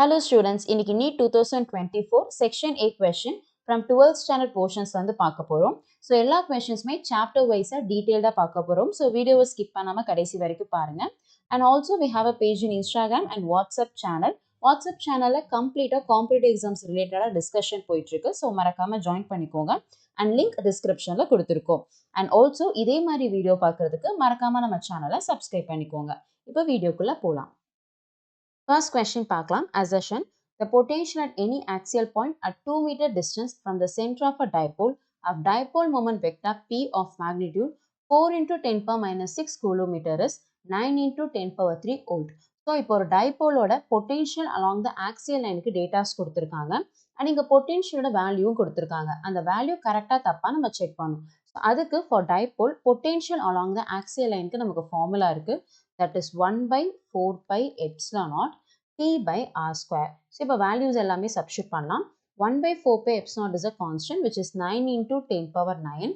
Hello students, இன்னைக்கு NEET 2024 Section A question from 12th standard portions வந்து பார்க்க போறோம். So எல்லா questionsமே chapter wise detailed பார்க்க போறோம். So வீடியோவை skip பண்ணாம கடைசி வரைக்கும் பாருங்க. And also we have a page in Instagram and WhatsApp channel. WhatsApp channelல கம்ப்ளீட்டா காம்படிட்டிவ் எக்ஸாம்ஸ் ரிலேட்டடா டிஸ்கஷன் போயிட்டு இருக்கு. ஸோ மறக்காம ஜாயின் பண்ணிக்கோங்க. அண்ட் லிங்க் டிஸ்கிரிப்ஷன்ல கொடுத்துருக்கோம். அண்ட் ஆல்சோ இதே மாதிரி வீடியோ பார்க்கறதுக்கு மறக்காம நம்ம சேனலை சப்ஸ்கிரைப் பண்ணிக்கோங்க. இப்போ வீடியோக்குள்ள போலாம். First question பார்க்கலாம். Assertion: the potential at any axial point at 2 meter distance from the center of a dipole of dipole moment vector p of magnitude 4 into 10 power minus 6 coulomb is 9 into 10 power 3 volt. So இப்போ ஒரு டைபோலோட potential along the axial லைனுக்கு datas கொடுத்துருக்காங்க. And இங்கே பொட்டென்ஷியலோட வேல்யூவும் கொடுத்துருக்காங்க. அந்த value கரெக்டாக தப்பா நம்ம செக் பண்ணணும். ஸோ அதுக்கு for dipole potential along the axial லைனுக்கு நமக்கு ஃபார்முலா இருக்கு. That is 1 by 4 pi epsilon naught p by r square. So, இப்போ values எல்லாமே substitute பண்ணலாம். 1 by 4 pi epsilon naught is a constant which is 9 into 10 power 9.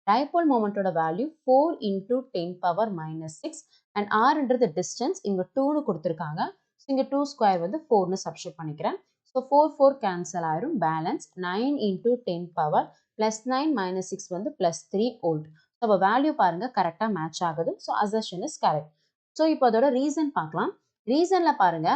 Dipole moment ஓட value 4 into 10 power minus 6 and r என்றது distance இங்க 2 னு கொடுத்திருக்காங்க. So, இங்க 2 square வந்து 4 னு substitute பண்ணிக்கிறேன். So, 4 4 cancel ஆயிரும். Balance 9 into 10 power plus 9 minus 6 வந்து plus 3 volt. So, அப்போ value பாருங்க கரெக்டா match ஆகுது. So, assertion is correct. So இப்போ அதோட ரீசன் பார்க்கலாம். ரீசனில் பாருங்க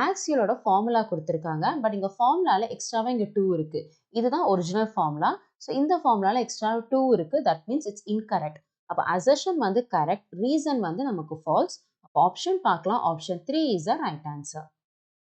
ஆக்சியலோட ஃபார்முலா கொடுத்துருக்காங்க. பட் இங்கே ஃபார்முலாவில் எக்ஸ்ட்ராவாக இங்கே 2 இருக்குது. இதுதான் ஒரிஜினல் ஃபார்முலா. ஸோ இந்த ஃபார்முலாவில் எக்ஸ்ட்ரா 2 இருக்குது. That means it's incorrect. அப்போ அசர்ஷன் வந்து கரெக்ட், ரீசன் வந்து நமக்கு ஃபால்ஸ். அப்போ ஆப்ஷன் பார்க்கலாம். Option 3 is the right answer.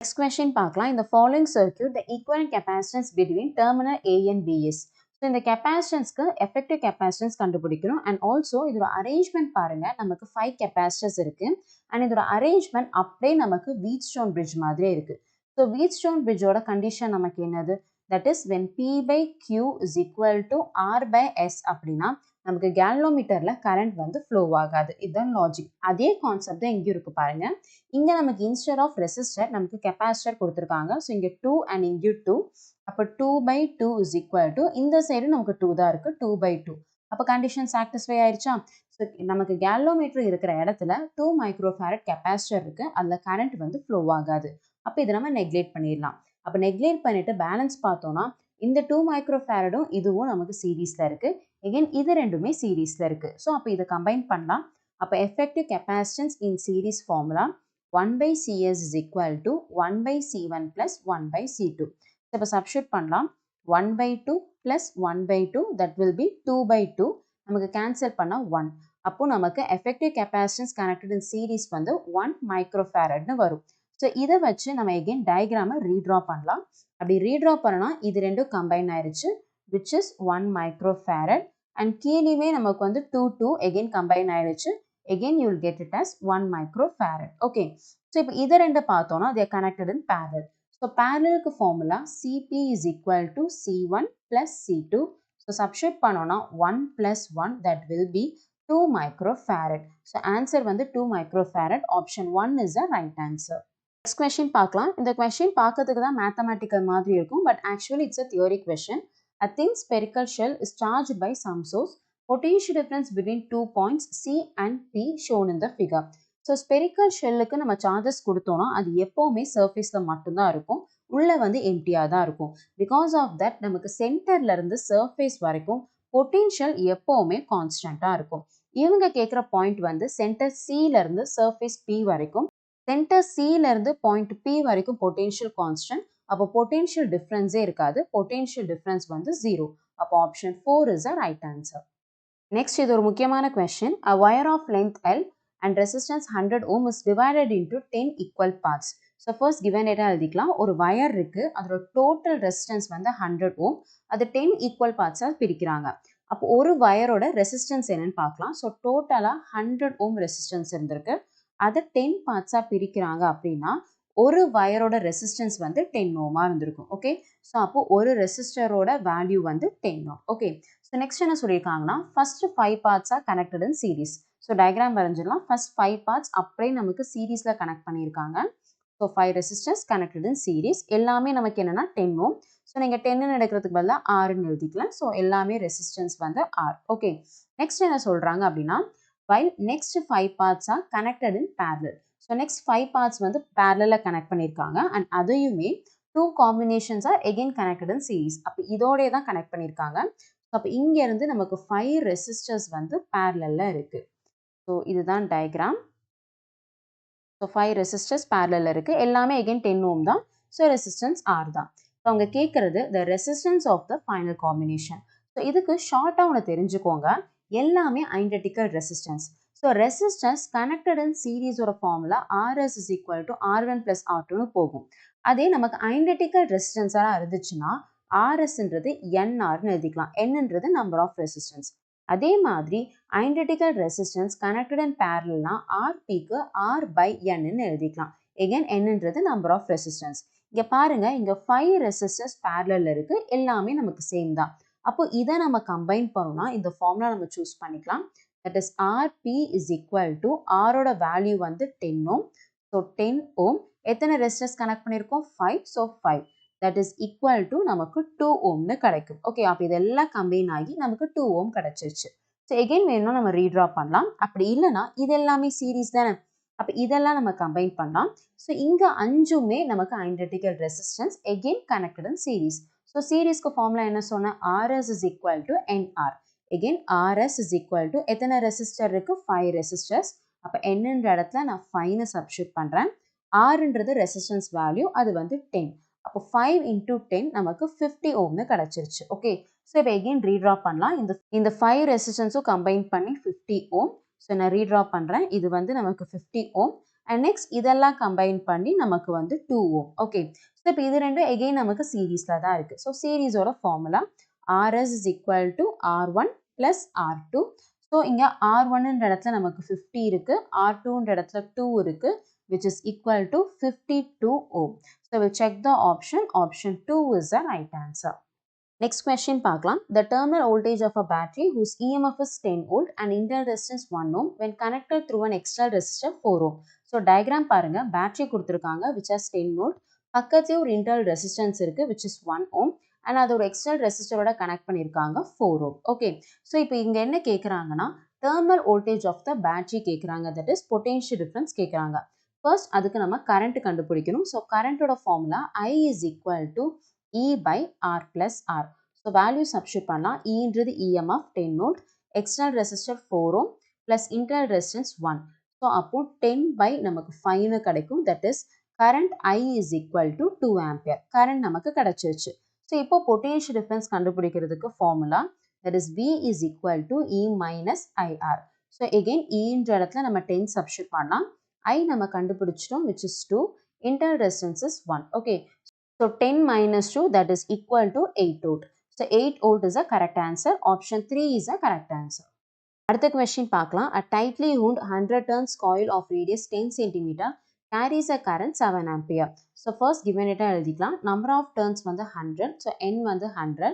Next question பார்க்கலாம். இந்த following circuit the equivalent capacitance between terminal A and B is. So இந்த கெப்பாசிட்டன்ஸ்க்கு எஃபெக்டிவ் கெப்பாசிட்டன்ஸ் கண்டுபிடிக்கணும். அண்ட் ஆல்சோ இதோட அரேஞ்ச்மெண்ட் பாருங்க, நமக்கு 5 கெப்பாசிட்டர்ஸ் இருக்கு. அண்ட் இதோட அரேஞ்ச்மெண்ட் அப்படியே நமக்கு வீட்ஸ்டோன் பிரிட்ஜ் மாதிரியே இருக்கு. ஸோ வீட்ஸ்டோன் பிரிட்ஜோட கண்டிஷன் நமக்கு என்னது? That is when P by Q is equal to R by S அப்படின்னா நமக்கு கேலோமீட்டர்ல கரண்ட் வந்து ஃப்ளோ ஆகாது. இதுதான் லாஜிக். அதே கான்செப்ட் தான் இங்கே இருக்கு பாருங்க. இங்க நமக்கு இன்ஸ்டெட் ஆஃப் ரெசிஸ்டர் நமக்கு கெப்பாசிட்டர் கொடுத்துருக்காங்க. ஸோ இங்கே 2 அண்ட் இங்கே 2. அப்போ 2 by 2 is equal to இந்த சைடு நமக்கு 2 தான் இருக்கு. 2 by 2. அப்போ கண்டிஷன் சாட்டிஸ்ஃபை ஆயிடுச்சா? ஸோ நமக்கு கேலோமீட்டர் இருக்கிற இடத்துல 2 மைக்ரோஃபாரட் கெப்பாசிட்டர் இருக்கு. அதில் கரண்ட் வந்து ஃப்ளோ ஆகாது. அப்போ இதை நம்ம நெக்லேட் பண்ணிடலாம். அப்போ நெக்லேட் பண்ணிட்டு பேலன்ஸ் பார்த்தோம்னா இந்த 2 மைக்ரோஃபாரடும் இதுவும் நமக்கு சீரீஸ்ல இருக்கு. எகைன் இது ரெண்டுமே சீரீஸ்ல இருக்கு. ஸோ அப்போ இதை கம்பைன் பண்ணலாம். அப்போ effective capacitance in series formula 1 by CS is equal to 1 by C1 plus 1 by C2. இப்போ சப்ஸ்டியூட் பண்ணலாம். 1 by 2 plus 1 by 2 that will be 2 by 2. நமக்கு கேன்சல் பண்ணால் 1. அப்போ நமக்கு effective capacitance connected in series வந்து 1 மைக்ரோஃபாரட்னு வரும். ஸோ இதை வச்சு நம்ம எகைன் டயக்ராமை ரீட்ரா பண்ணலாம். அப்படி ரீட்ரா பண்ணனா இது ரெண்டும் கம்பைன் ஆயிடுச்சு, which is 1 மைக்ரோஃபாரட். அண்ட் கீழேயுமே நமக்கு வந்து 2 2 எகைன் கம்பைன் ஆயிடுச்சு. Again you will get it as 1 microfarad. Okay. So இப்போ இதை ரெண்டு பார்த்தோம்னா they are connected in parallel. So parallelக்கு formula Cp is equal to C1 plus C2. So substitute பண்ணோம்னா 1 plus 1 that will be 2 microfarad. So answer வந்து 2 microfarad. Option 1 is the right answer. Next question பார்க்கலாம். இந்த question பார்க்கிறதுக்கு தான் mathematical மாதிரி இருக்கும். But actually it's a theory question. A thin spherical shell is charged by some source. Potential difference between 2 points C and P shown in the figure. So spherical ஷெல்லுக்கு நம்ம charges கொடுத்தோம்னா அது எப்போவுமே சர்ஃபேஸில் மட்டும்தான் இருக்கும், உள்ளே வந்து எம்டியாக தான் இருக்கும். பிகாஸ் ஆஃப் தட் நமக்கு சென்டர்லேருந்து சர்ஃபேஸ் வரைக்கும் பொட்டென்ஷியல் எப்போவுமே கான்ஸ்டண்ட்டாக இருக்கும். இவங்க கேட்குற பாயிண்ட் வந்து சென்டர் சியிலேருந்து சர்ஃபேஸ் பி வரைக்கும், சென்டர் சியிலேருந்து பாயிண்ட் பி வரைக்கும் பொட்டென்ஷியல் கான்ஸ்டன்ட். அப்போ பொட்டென்ஷியல் டிஃப்ரென்ஸே இருக்காது. பொட்டென்ஷியல் டிஃப்ரென்ஸ் வந்து 0. அப்போ option 4 is a right answer. Next இது ஒரு முக்கியமான question. A wire of length L and resistance 100 ohm is divided into 10 equal parts. So first given data எழுதிக்கலாம். ஒரு வயர் இருக்கு, அதோட டோட்டல் ரெசிஸ்டன்ஸ் வந்து 100 ohm. அது 10 ஈக்குவல் பார்ட்ஸாக பிரிக்கிறாங்க. அப்போ ஒரு வயரோட ரெசிஸ்டன்ஸ் என்னன்னு பார்க்கலாம். ஸோ டோட்டலாக 100 ohm ரெசிஸ்டன்ஸ் இருந்திருக்கு. அதை 10 பார்ட்ஸாக பிரிக்கிறாங்க அப்படின்னா ஒரு வயரோட ரெசிஸ்டன்ஸ் வந்து 10 ஓமா இருந்திருக்கும். ஓகே. ஸோ அப்போ ஒரு ரெசிஸ்டரோட வேல்யூ வந்து 10 ஓம். ஓகே. ஸோ நெக்ஸ்ட் என்ன சொல்லியிருக்காங்கன்னா ஃபர்ஸ்ட் 5 பார்ட்ஸாக connected in series. So diagram வரைஞ்சிடலாம். ஃபர்ஸ்ட் 5 பார்ட்ஸ் அப்படியே நமக்கு சீரீஸில் கனெக்ட் பண்ணியிருக்காங்க. So 5 resistors connected in series. எல்லாமே நமக்கு என்னன்னா 10 ஓம். ஸோ நீங்கள் 10ன்னு எடுக்கிறதுக்கு பதிலாக ஆறுன்னு எழுதிக்கலாம். ஸோ எல்லாமே ரெசிஸ்டன்ஸ் வந்து R. ஓகே. நெக்ஸ்ட் என்ன சொல்கிறாங்க அப்படின்னா while next 5 parts are connected in parallel. So next 5 parts வந்து பேரலாக கனெக்ட் பண்ணியிருக்காங்க அண்ட் அதையுமே 2 combinations are again connected in series. அப்போ இதோடய தான் கனெக்ட் பண்ணியிருக்காங்க. ஸோ அப்போ இங்கேருந்து நமக்கு 5 ரெசிஸ்டர்ஸ் வந்து பேரலில் இருக்குது. ஸோ இதுதான் டயக்ராம். ஸோ 5 ரெசிஸ்டர்ஸ் பேரலில் இருக்குது. எல்லாமே எகெயின் 10 ஓம் தான். ஸோ ரெசிஸ்டன்ஸ் ஆர் தான். ஸோ அவங்க கேட்குறது the resistance of the final combination. So இதுக்கு ஷார்ட்டாக ஒன்று தெரிஞ்சுக்கோங்க. எல்லாமே identical resistance. So resistance connected in சீரீஸோட formula RS is equal to R1 plus R2னு போகும். அதே நமக்கு ஐடென்டிக்கல் ரெசிஸ்டன்ஸாக இருந்துச்சுன்னா RSன்றது NRன்னு எழுதிக்கலாம். Nன்றது நம்பர் ஆஃப் ரெசிஸ்டன்ஸ். அதே மாதிரி ஐடென்டிக்கல் ரெசிஸ்டன்ஸ் கனெக்டட் இன் பேரலல்னா RPக்கு R by Nன்னு எழுதிக்கலாம். எகெயின் Nன்றது நம்பர் ஆஃப் ரெசிஸ்டன்ஸ். இங்கே பாருங்க, இங்கே 5 ரெசிஸ்டர்ஸ் பேரலில் இருக்குது. எல்லாமே நமக்கு சேம் தான். அப்போ இதை நம்ம கம்பைன் பண்ணோம்னா இந்த ஃபார்முலா நம்ம சூஸ் பண்ணிக்கலாம். That is RP is equal to Rோட வேல்யூ வந்து 10 ohm. So 10 ohm. எத்தனை ரெசிஸ்டர்ஸ் கனெக்ட் பண்ணியிருக்கோம்? 5. So 5. That is equal to நமக்கு 2 ohmனு கிடைக்கும். ஓகே, அப்போ இதெல்லாம் கம்பைன் ஆகி நமக்கு 2 ohm கிடைச்சிருச்சு. ஸோ எகெயின் வேணும்னா நம்ம ரீட்ரா பண்ணலாம். அப்படி இல்லைனா இது எல்லாமே சீரீஸ் தானே, அப்போ இதெல்லாம் நம்ம கம்பைன் பண்ணலாம். ஸோ இங்கே 5மே நமக்கு identical resistance again connected in series. So சீரீஸ்க்கு ஃபார்முலா என்ன சொன்னேன்? RS is equal to NR. Again RS is equal to எத்தனை ரெசிஸ்டர் இருக்கு? 5 ரெசிஸ்டர்ஸ். அப்போ Nன்ற இடத்துல நான் 5னு சப்ஸ்டியூட் பண்ணுறேன். Rன்றது ரெசிஸ்டன்ஸ் வேல்யூ, அது வந்து 10. அப்போ 5 into 10 நமக்கு 50 ஓம்னு கிடச்சிருச்சு. ஓகே, ஸோ இப்போ எகெயின் ரீட்ரா பண்ணலாம். இந்த 5 ரெசிஸ்டன்ஸும் கம்பைன் பண்ணி 50 ஓம். ஸோ நான் ரீட்ரா பண்ணுறேன். இது வந்து நமக்கு 50 ஓம். அண்ட் நெக்ஸ்ட் இதெல்லாம் கம்பைன் பண்ணி நமக்கு வந்து 2 ஓம். ஓகே, ஸோ இப்போ இது ரெண்டும் எகெயின் நமக்கு சீரீஸில் தான் இருக்குது. ஸோ சீரீஸோட formula RS is equal to R1 plus R2. So இங்கே R1ன்ற இடத்துல நமக்கு 50 இருக்குது, R2ன்ற இடத்துல 2 இருக்குது, which is equal to 52 ohm. So we'll check the option. Option 2 is the right answer. Next question பார்க்கலாம். The terminal voltage of a battery whose EMF is 10 volt and internal resistance 1 ohm when connected through an external resistor 4 ohm. So diagram பாருங்க, battery கொடுத்திருக்காங்க which has 10 volt. பக்கத்துல ஒரு internal resistance இருக்கு which is 1 ohm. And அது ஒரு external ரெசிஸ்டரோட connect பண்ணியிருக்காங்க 4 ohm. Okay, so இப்போ இங்கே என்ன கேட்குறாங்கன்னா terminal voltage of the battery கேட்குறாங்க. தட் இஸ் பொட்டென்ஷியல் டிஃபரன்ஸ் கேட்குறாங்க. ஃபர்ஸ்ட் அதுக்கு நம்ம கரண்ட் கண்டுபிடிக்கணும். ஸோ கரண்ட்டோட formula I is equal to E by R plus R. So value substitute பண்ணலாம். Eன்றது EMF 10 volt, external resistor 4 ohm plus internal resistance 1. So அப்போ 10 by நமக்கு 5னு கிடைக்கும். That is current I is equal to 2 ampere. Current நமக்கு கிடைச்சிருச்சு. So இப்போ potential difference கண்டுபிடிக்கிறதுக்கு formula that is V is equal to E minus IR. So again Eன்ற இடத்துல நம்ம 10 சப்ஸ்டியூட் பண்ணலாம். I நம்ம கண்டுபிடிச்சிட்டோம் which is 2. Internal resistance is 1. Okay, so 10 minus 2 that is equal to 8 volt. So 8 volt is a correct answer. Option 3 is a correct answer. அடுத்த question பார்க்கலாம். A tightly wound 100 turns coil of radius 10 cm carries a current 7 ampere. So first given data எழுதிக்கலாம். Number of turns வந்து 100. So n வந்து 100.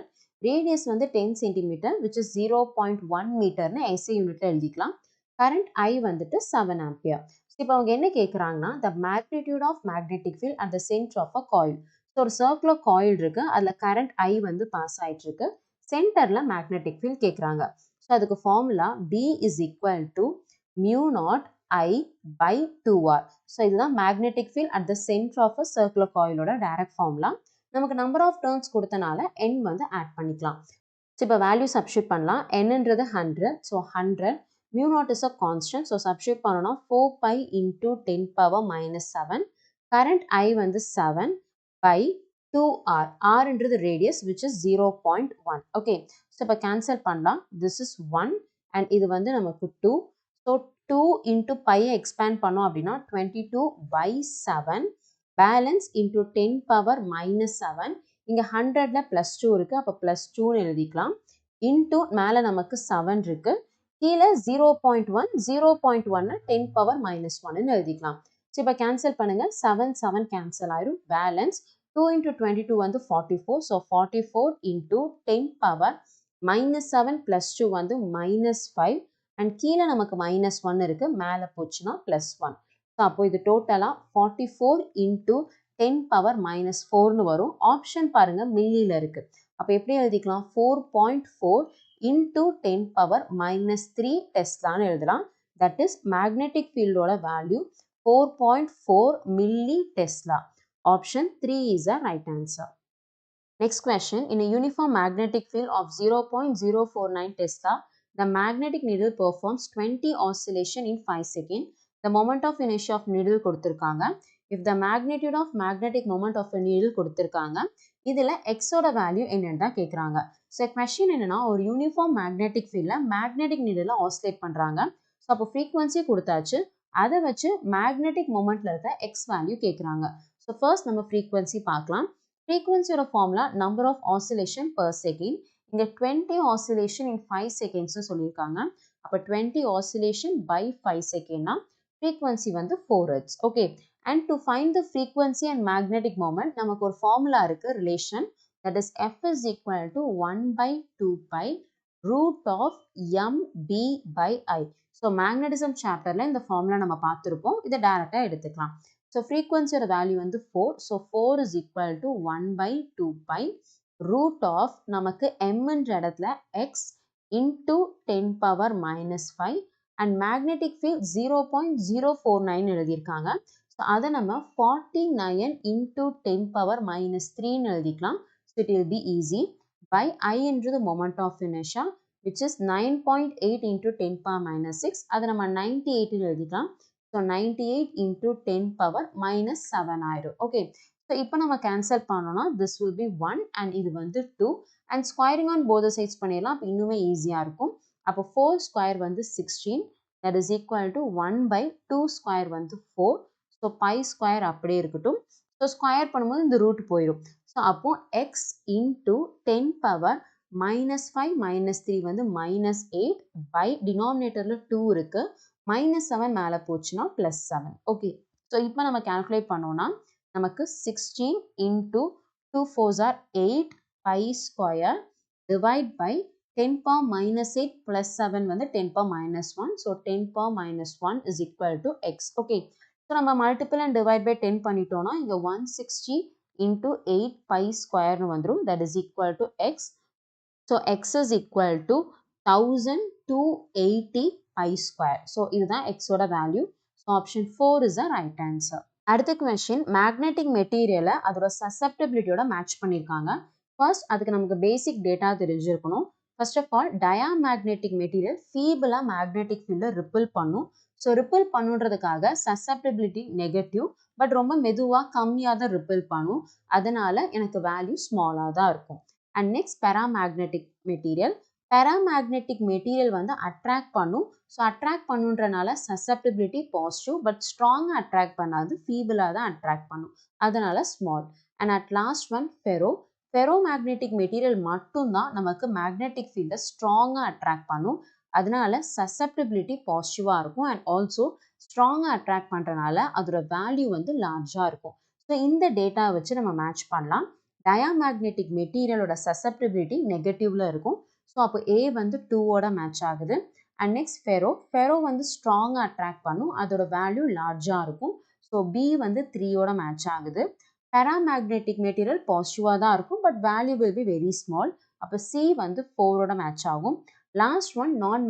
Radius வந்து 10 cm which is 0.1 meterனு SI யூனிட்ல எழுதிக்கலாம். Current I வந்துட்டு 7 ampere. So இப்போ அவங்க என்ன கேட்குறாங்கன்னா the magnitude of magnetic field at the center of a coil. So ஒரு circular coil இருக்கு, அதில் current I வந்து பாஸ் ஆயிட்டு இருக்கு. சென்டரில் magnetic field கேட்குறாங்க. ஸோ அதுக்கு formula B is equal to mu naught I by 2R. So இதுதான் magnetic field at the centre of a circular காயிலோட டைரக்ட் ஃபார்முலா. நமக்கு நம்பர் ஆஃப் டர்ன்ஸ் கொடுத்தனால n வந்து ஆட் பண்ணிக்கலாம். ஸோ இப்போ வேல்யூ சப்ஸ்டியூட் பண்ணலாம். nன்றது 100. So 100. mu naught is a constant. So substitute பண்ணோம்னா 4 pi into 10 power minus 7. Current I வந்து 7 by 2R. Rன்றது radius which is 0.1. Okay, so இப்போ கேன்சல் பண்ணலாம். திஸ் இஸ் 1 அண்ட் இது வந்து நமக்கு 2. ஸோ 2 into pi expand பண்ணோம் அப்படின்னா 22 by 7 balance into 10 power minus 7. இங்கே 100ல plus 2 இருக்குது, அப்போ plus 2னு எழுதிக்கலாம். into மேலே நமக்கு 7 இருக்கு, கீழே 0.1 0.1 10 power minus 1னு எழுதிக்கலாம். ஸோ இப்போ கேன்சல் பண்ணுங்க. 7 7 கேன்சல் ஆயிரும். பேலன்ஸ் 2 into 22 வந்து 44. So 44 into 10 power minus 7 plus 2 வந்து minus 5. அண்ட் கீழே நமக்கு மைனஸ் 1 இருக்கு, மேலே போச்சுன்னா ப்ளஸ் 1. ஸோ அப்போ இது டோட்டலாக 44 into 10 power minus 4னு வரும். ஆப்ஷன் பாருங்க மில்லியில் இருக்கு. அப்போ எப்படி எழுதிக்கலாம்? 4.4 into 10 power minus 3 டெஸ்லான்னு எழுதலாம். தட் இஸ் மேக்னெட்டிக் ஃபீல்டோட value 4.4 millitesla. Option 3 is the right answer. Next question, in a uniform magnetic field of 0.049 Tesla, the magnetic needle performs 20 oscillation in 5 seconds. The moment of inertia of needle கொடுத்திருக்காங்க. If the magnitude of magnetic moment of a needle கொடுத்திருக்காங்க. இதில் x ஓட value என்னன்னு தான் கேட்குறாங்க. So question என்னன்னா, ஒரு uniform magnetic ஃபீல்டில் மேக்னெட்டிக் நீடில் ஆசிலேட் பண்ணுறாங்க. ஸோ அப்போ ஃப்ரீக்வன்சி கொடுத்தாச்சு, அதை வச்சு மேக்னெட்டிக் மொமெண்ட்டில் இருக்க எக்ஸ் வேல்யூ கேட்குறாங்க. ஸோ ஃபர்ஸ்ட் நம்ம ஃப்ரீக்வன்சி பார்க்கலாம். ஃப்ரீக்வன்சியோட formula number of oscillation per second. இங்கே 20 ஆசிலேஷன் இன் 5 செகண்ட்ஸ்னு சொல்லியிருக்காங்க. அப்போ 20 ஆசிலேஷன் பை 5 செகண்ட்னா ஃப்ரீக்வன்சி வந்து 4 Hz. Okay, and to find the frequency and magnetic moment நமக்கு ஒரு ஃபார்முலா இருக்குது, relation. That is F is equal to 1/2 pi root of mb by I. So magnetism சாப்டரில் இந்த formula நம்ம பார்த்துருப்போம், இதை டேரெக்டாக எடுத்துக்கலாம். ஸோ ஃப்ரீக்வன்சியோட வேல்யூ வந்து 4. So 4 is equal to 1/2 pi root of நமக்கு mன்ற இடத்துல x into 10 power minus 5 and magnetic field 0.049 எழுதியிருக்காங்க. ஸோ அதை நம்ம 49 into 10 power minus 3 எழுதிக்கலாம். So it will be easy. By I என்றது moment of inertia which is 9.8 into 10 power minus 6. அதை நம்ம 98 எழுதிக்கலாம். So 98 into 10 power minus 7 ஆயிரும். Okay. So இப்போ நம்ம cancel பண்ணோம்னா this will be 1 and இது வந்து 2 and squaring on both the sides பண்ணிடலாம். அப்போ இன்னுமே ஈஸியாக இருக்கும். அப்போ 4 square வந்து 16, that is equal to 1/2 square வந்து 4. So pi square அப்படியே இருக்கட்டும். So square பண்ணும்போது இந்த root போயிடும். So அப்போ x into 10 power minus 5 minus 3 வந்து minus 8 by denominatorல 2 இருக்கு. minus 7 மேலே போச்சுன்னா plus 7. ஓகே, ஸோ இப்போ நம்ம calculate பண்ணோம்னா நமக்கு 16 into 2 4s are 8 pi square divide by 10 power minus 8 plus 7 வந்து 10 power minus 1. So 10 power minus 1 is equal to x. Okay, so நம்ம multiple and divide by 10 பண்ணிட்டோம்னா இங்கே 160 into 8 pi square வந்துடும். that is equal to x. So x is equal to 1280 pi square. So இதுதான் x ஓட value. So option 4 is the right answer. அடுத்த question, magnetic material அதோட susceptibility-யோட match பண்ணியிருக்காங்க. First அதுக்கு நமக்கு பேசிக் டேட்டா தெரிஞ்சிருக்கணும். First of all diamagnetic material ஃபீபிளாக magnetic ஃபீல்டை ரிப்பிள் பண்ணும். ஸோ ரிப்பிள் பண்ணுறதுக்காக சசப்டபிலிட்டி நெகட்டிவ், பட் ரொம்ப மெதுவாக கம்மியாக தான் ரிப்பிள் பண்ணும். அதனால எனக்கு வேல்யூ ஸ்மாலாக தான் இருக்கும். And next paramagnetic material. Paramagnetic material வந்து அட்ராக்ட் பண்ணும். ஸோ அட்ராக்ட் பண்ணுன்றனால சசப்டபிலிட்டி பாசிட்டிவ், பட் ஸ்ட்ராங்காக அட்ராக்ட் பண்ணாது, ஃபீபிளாக தான் அட்ராக்ட் பண்ணும். அதனால small. And at last one ferro. Ferromagnetic material மட்டும்தான் நமக்கு மேக்னெட்டிக் ஃபீல்டை ஸ்ட்ராங்காக அட்ராக்ட் பண்ணும். அதனால சசப்டபிலிட்டி பாசிட்டிவாக இருக்கும். அண்ட் ஆல்சோ ஸ்ட்ராங்காக அட்ராக்ட் பண்ணுறனால அதோட வேல்யூ வந்து லார்ஜாக இருக்கும். ஸோ இந்த டேட்டா வச்சு நம்ம மேட்ச் பண்ணலாம். டயாமேக்னெட்டிக் மெட்டீரியலோட சசப்டபிலிட்டி நெகட்டிவ்ல இருக்கும். ஸோ அப்போ ஏ வந்து 2ஓட மேட்ச் ஆகுது. அண்ட் நெக்ஸ்ட் ஃபெரோ வந்து ஸ்ட்ராங்காக அட்ராக்ட் பண்ணும், அதோட வேல்யூ லார்ஜாக இருக்கும். ஸோ பி வந்து 3ஓட மேட்ச் ஆகுது. பேராமேக்னெட்டிக் மெட்டீரியல் பாசிட்டிவாக தான் இருக்கும், but value will be very small. அப்போ சி வந்து 4ஓட மேட்ச் ஆகும். லாஸ்ட் ஒன் நான்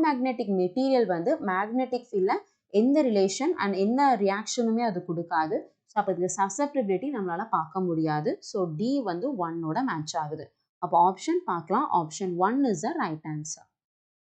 மேக்னெட்டிக் மெட்டீரியல் வந்து மேக்னெட்டிக் ஃபீல்டில் எந்த ரிலேஷன் அண்ட் எந்த ரியாக்ஷனுமே அது கொடுக்காது. ஸோ அப்போ இதுக்கு சசப்டபிலிட்டி நம்மளால் பார்க்க முடியாது. ஸோ டி வந்து 1ஓட மேட்ச் ஆகுது. அப்போ ஆப்ஷன் பார்க்கலாம். Option 1 is the right answer.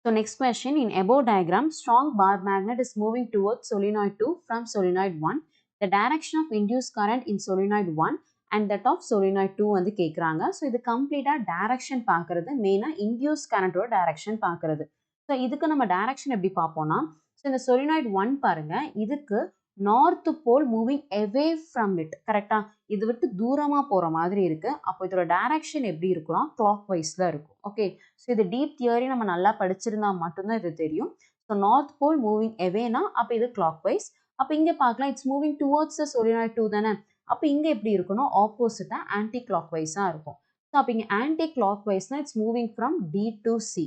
So next question, in above diagram, strong bar magnet is moving towards solenoid 2 from solenoid 1. The direction of induced current in solenoid 1 and that of solenoid 2 வந்து கேட்குறாங்க. So இது கம்ப்ளீட்டாக direction பார்க்குறது, மெயினாக induce கரண்டோட direction பார்க்குறது. So இதுக்கு நம்ம direction எப்படி பார்ப்போம்னா, ஸோ இந்த solenoid 1 பாருங்க, இதுக்கு north pole moving away from it, கரெக்டாக இது விட்டு தூரமாக போகிற மாதிரி இருக்குது. அப்போ இதோட டைரக்ஷன் எப்படி இருக்குன்னா கிளாக் வைஸில் இருக்கும். ஓகே, ஸோ இது டீப் தியரி நம்ம நல்லா படிச்சிருந்தா மட்டும்தான் இது தெரியும். ஸோ நார்த் போல் மூவிங் அவேனா அப்போ இது கிளாக் வைஸ். அப்போ இங்கே பார்க்கலாம், it's moving towards the solenoid 2 தானே. அப்போ இங்கே எப்படி இருக்கணும், ஆப்போசிட்டாக ஆன்டி கிளாக் வைஸாக இருக்கும். ஸோ அப்போ இங்கே ஆன்டி கிளாக் வைஸ்னால் it's moving from D to C.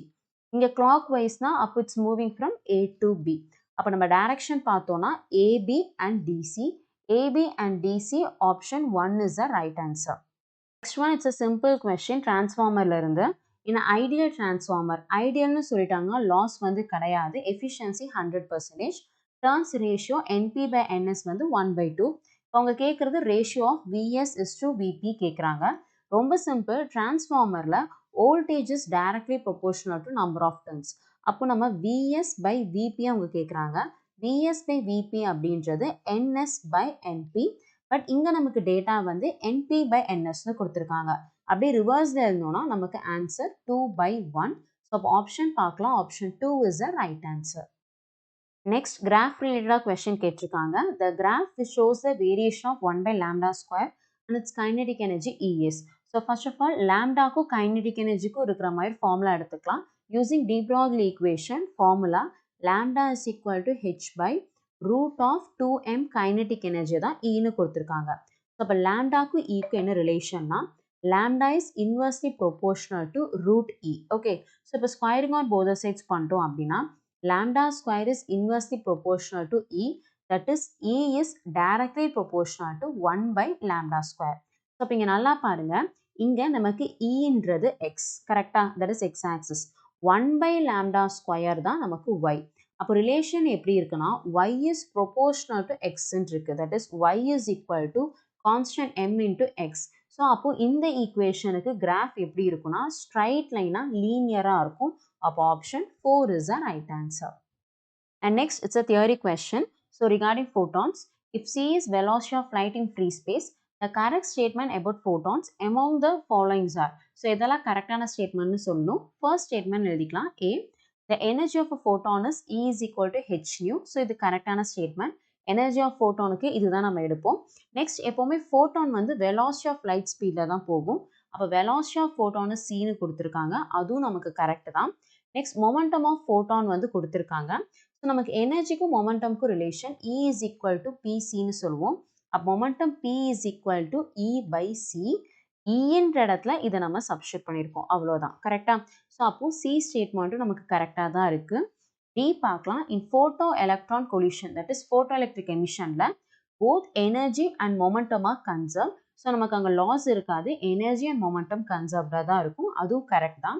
இங்கே கிளாக் வைஸ்னால் அப்போ it's moving from A to B. அப்போ நம்ம டைரக்ஷன் பார்த்தோம்னா AB and DC. AB and DC option 1 is the right answer. Next one, it's a simple question. டிரான்ஸ்ஃபார்மர்ல இருந்து இந்த ideal transformer, ஐடியல்னு சொல்லிட்டாங்க, லாஸ் வந்து கிடையாது, efficiency 100%. Turns ratio NP by NS வந்து 1/2. இப்போ அவங்க கேட்குறது ratio of VS is to VP கேட்குறாங்க. ரொம்ப சிம்பிள். டிரான்ஸ்ஃபார்மரில் voltage is directly proportional to number of turns. அப்போ நம்ம VS by VP அவங்க கேட்குறாங்க. VS by VP அப்படின்றது NS by NP. பட் இங்கே நமக்கு டேட்டா வந்து NP by NSன்னு கொடுத்துருக்காங்க. அப்படியே ரிவர்ஸில் எழுதணும்னா நமக்கு ஆன்சர் 2/1. ஸோ அப்போ ஆப்ஷன் பார்க்கலாம். Option 2 is a right answer. Next graph ரிலேட்டடாக கொஸ்டின் கேட்டிருக்காங்க. The graph shows the variation of 1/λ square and it's kinetic energy ES. So first of all லேம்டாக்கும் கைனடிக் எனர்ஜிக்கும் இருக்கிற மாதிரி ஃபார்முலா எடுத்துக்கலாம். Using de Broglie equation formula lambda is equal to h by root of 2m kinetic energy தான் ஈன்னு கொடுத்துருக்காங்க. ஸோ அப்போ லேம்டாக்கும் ஈக்கு என்ன ரிலேஷன்னா lambda is inversely proportional to root E. Okay, so இப்போ ஸ்கொயரிங் ஆன் போத் சைட்ஸ் பண்ணிட்டோம் அப்படின்னா lambda square is inversely proportional to E, that is E is directly proportional to 1 by lambda square. So இப்போ இங்க நல்லா பாருங்க, இங்க நமக்கு Eன்றது X, கரெக்டா? That is X axis. 1 by lambda square தான் நமக்கு Y. அப்போ ரிலேஷன் எப்படி இருக்குன்னா Y is proportional to X இருக்கு. That is Y is equal to constant M into X. So அப்போ இந்த ஈக்குவேஷனுக்கு கிராஃப் எப்படி இருக்குன்னா ஸ்ட்ரைட் லைனாக லீனியராக இருக்கும். அப்போ option 4 is the right answer. And next, it's a theory question. So regarding photons, if C is velocity of light in free space, the correct statement about photons among the following are. So இதெல்லாம் கரெக்டான ஸ்டேட்மெண்ட்னு சொல்லணும். First statement எழுதிக்கலாம். A, the energy of a photon is E is equal to h nu. So இது கரெக்டான statement. Energy of ஃபோட்டானுக்கு இதுதான் நம்ம எடுப்போம். Next எப்போவுமே ஃபோட்டான் வந்து வெலாசிட்டி ஆஃப் லைட் ஸ்பீடில் தான் போகும். அப்போ வெலாசிட்டி ஆஃப் ஃபோட்டானு சீனு கொடுத்துருக்காங்க, அதுவும் நமக்கு கரெக்ட் தான். நெக்ஸ்ட் மொமெண்டம் ஆஃப் ஃபோட்டான் வந்து கொடுத்துருக்காங்க. ஸோ நமக்கு எனர்ஜிக்கும் மொமெண்டம்க்கும் relation E is equal to PCன்னு சொல்லுவோம். அப்போ momentum P is equal to E by C. Eன்ற இடத்துல இதை நம்ம சப்ஸ்டிட் பண்ணியிருக்கோம், அவ்வளோதான். கரெக்டா? ஸோ அப்போ C ஸ்டேட்மெண்ட்டும் நமக்கு கரெக்டாக தான் இருக்குது. D பார்க்கலாம். In photo-electron collision, that is photoelectric emissionல both energy and momentum are conserved. So நமக்கு அங்கே லாஸ் இருக்காது, எனர்ஜி அண்ட் மொமெண்டம் கன்சர்வ்டாக தான் இருக்கும், அதுவும் கரெக்ட் தான்.